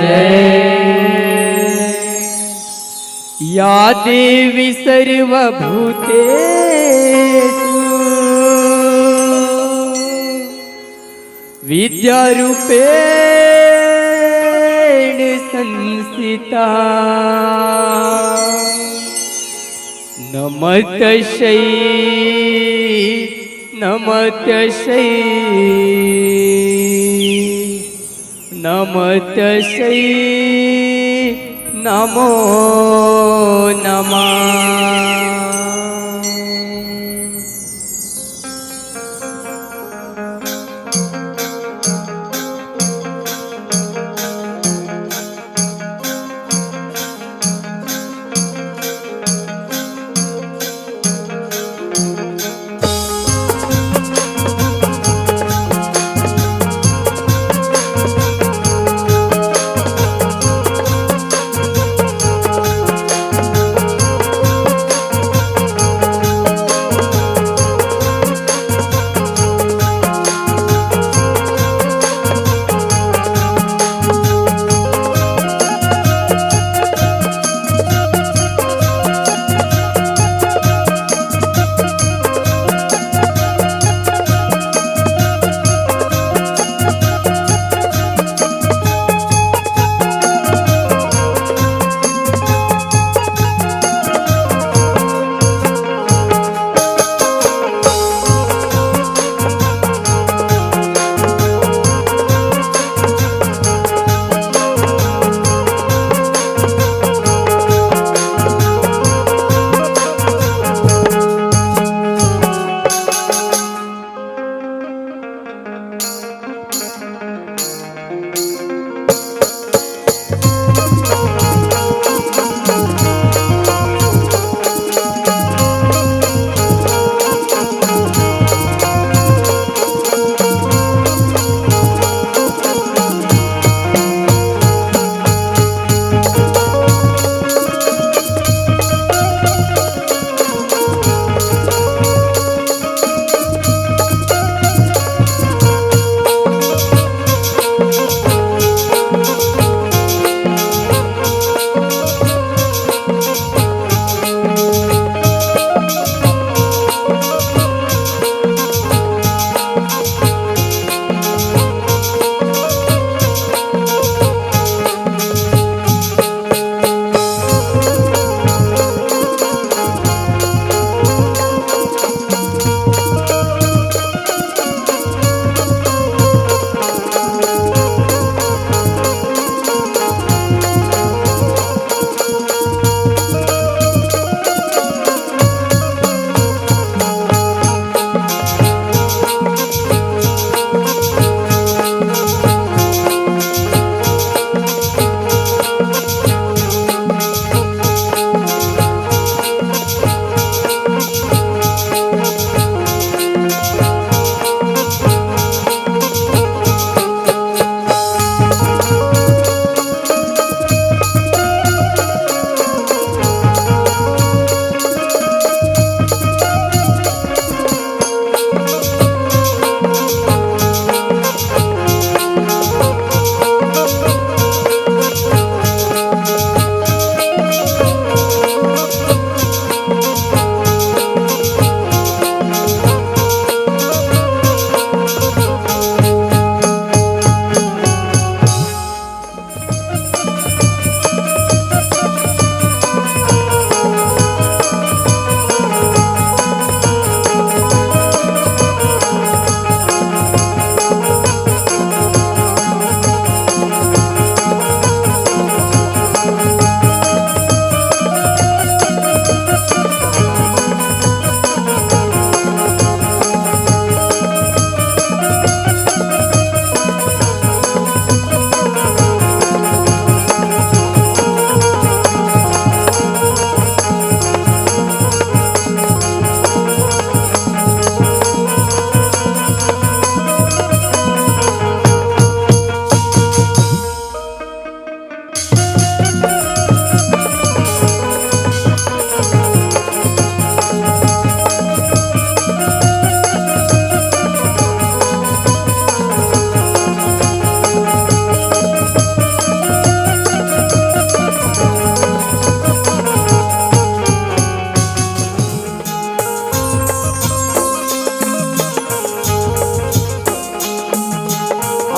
जय। या देवी सर्वभूतेषु विद्यारूपेण संस्थिता नमस्तस्यै नमस्तस्यै नमस्तस्यै नमो नमः।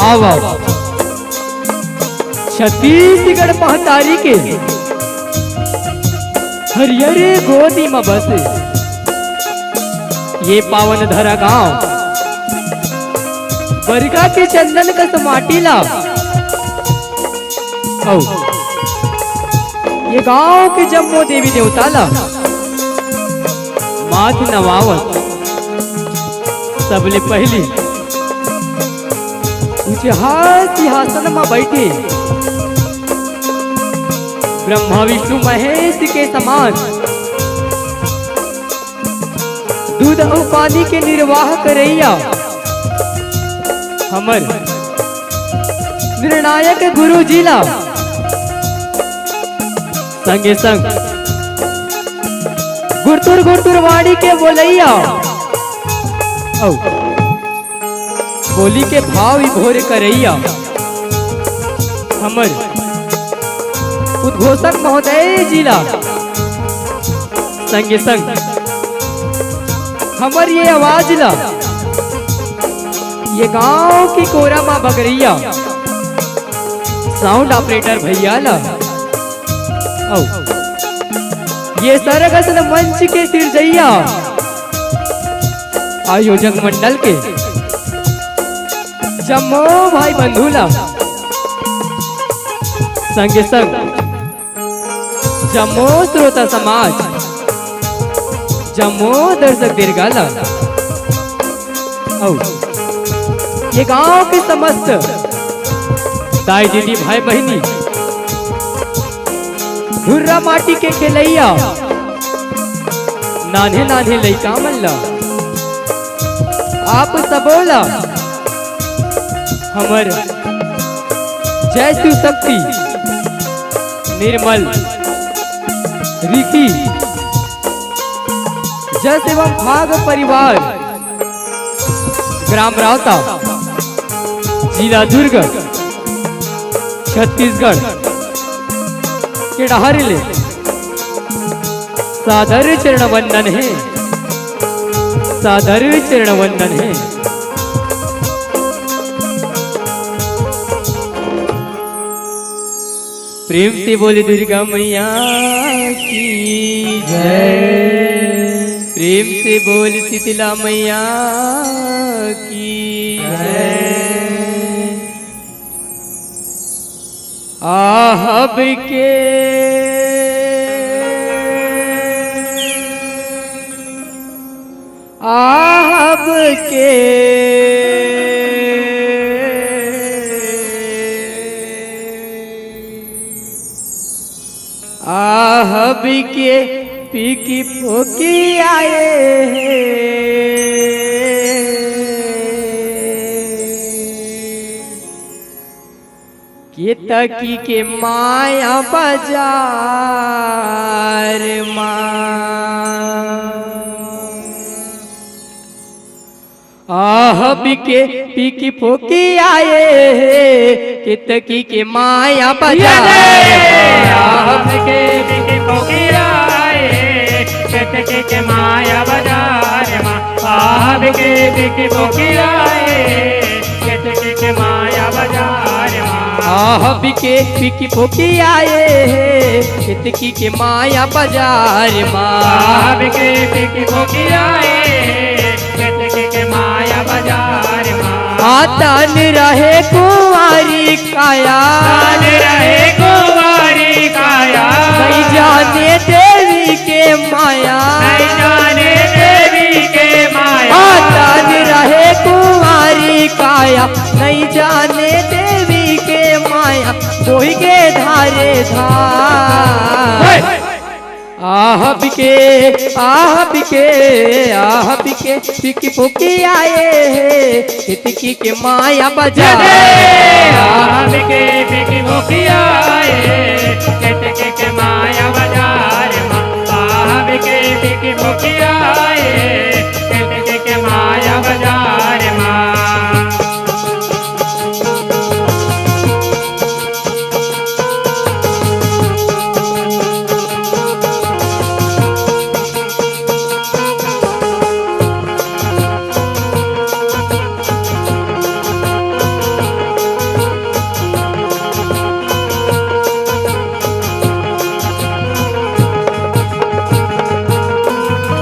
आवा छत्तीसगढ़ पहतारी के हरियरे गोदी में बसे ये पावन धरा गांव बरगा के चंदन का समाटी ला ये गांव के जम्मो देवी देवता ला माथ नवावत सबले पहली सिंहासन में बैठे ब्रह्मा विष्णु महेश के समान दूध और पानी के निर्वाह करैया हमर निर्णायक गुरु जिला संगे संग गुरतुर गुरतुर वाणी के बोलैया बोली के भाव भोर करैया हमर उद्घोषक महोदय जिला संगे संग हमर ये आवाज ला ये गांव की कोरा माँ बगरैया साउंड ऑपरेटर भैया ला ये सरगस मंच के सिरजैया आयोजक मंडल के जम्मो भाई बंधुला संगे संग जम्मो श्रोता समाज जम्मो दर्शक दीर्घाला ये गांव के समस्त दाई दीदी भाई बहनी धुर्रा माटी के खेलैया नान्हे नान्हे लइका मल्ला आप सबोला हमर जय शिव शक्ति निर्मल रिकी जस एवं भाग परिवार ग्राम रावता जिला दुर्ग छत्तीसगढ़ के डहारिले सादर चरण वंदन है, सादर चरण वंदन है। प्रेम से बोले दुर्गा मैया की जय, प्रेम से बोल शीतला मैया की जय। आहब के आहब के आहब के पीकी फोकी आए के तकी के माया बाजार आह बिके पीकी फोकी आए के तकी के माया बाजार आह बिके पीकी फोकी आए के तकी के माया बाजार आह बिके पीकी फोकी आए के तकी के माया बाजार आह बिके पीकी फोकी आए कितकी के माया बाजार आह बिके पीकी फोकी आए कितकी के माया बाजार तन रहे कुंवारी काया, तन रहे कुंवारी काया, नहीं जाने देवी के माया, नहीं जाने देवी के माया। तन रहे कुंवारी काया, नहीं जाने देवी के माया, कोई के धारे धार आह बिके आह बिके आह बिके पीकी फोकी आए कितकी के माया बाजार आह बिके पीकी फोकी आए कितकी के माया बाजार आह बिके पीकी फोकी आए कितकी के माया बाजार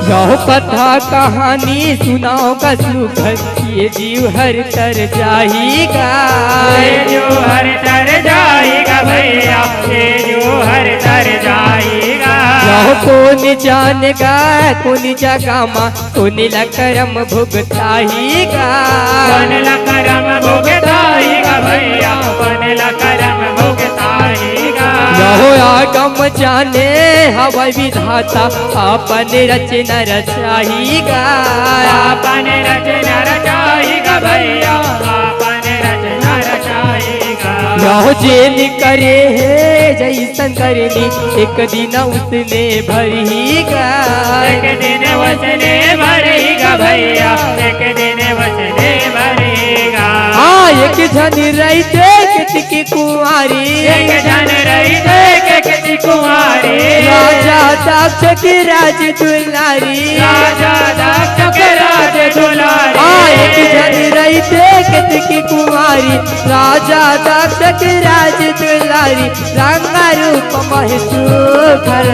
गाओ कथा कहानी सुनाओ का सुखद ये जीव हर तर जाएगा ये जो हर तर जाएगा भैया, ये जो हर तर जाएगा। गाओ कौन जानेगा कौन जगामा कौन करम भुगताएगा, कौन करम भुगताएगा भैया, कौन करम भुगताएगा। गाओ आगम जाने हवा विधाता अपन रचना रचाएगा, अपन रचना रचाएगा भैया, अपन रचना रचाएगा। गाओ जेल करे है जैसन करनी एक दिन उसने भरेगा, एक दिन वसने भरेगा भैया, एक दिन वसने भरेगा। हाँ एक जन रहते कितकी कुंवारी, एक जन रही देख कितनी कुंवारी, राजा दक्ष की राज दुलारी, राजा दक्ष के राज दुलारी। हाँ एक जन रहते कितकी कुंवारी, राजा दक्ष की राज दुलारी, रंग रूप महसू घर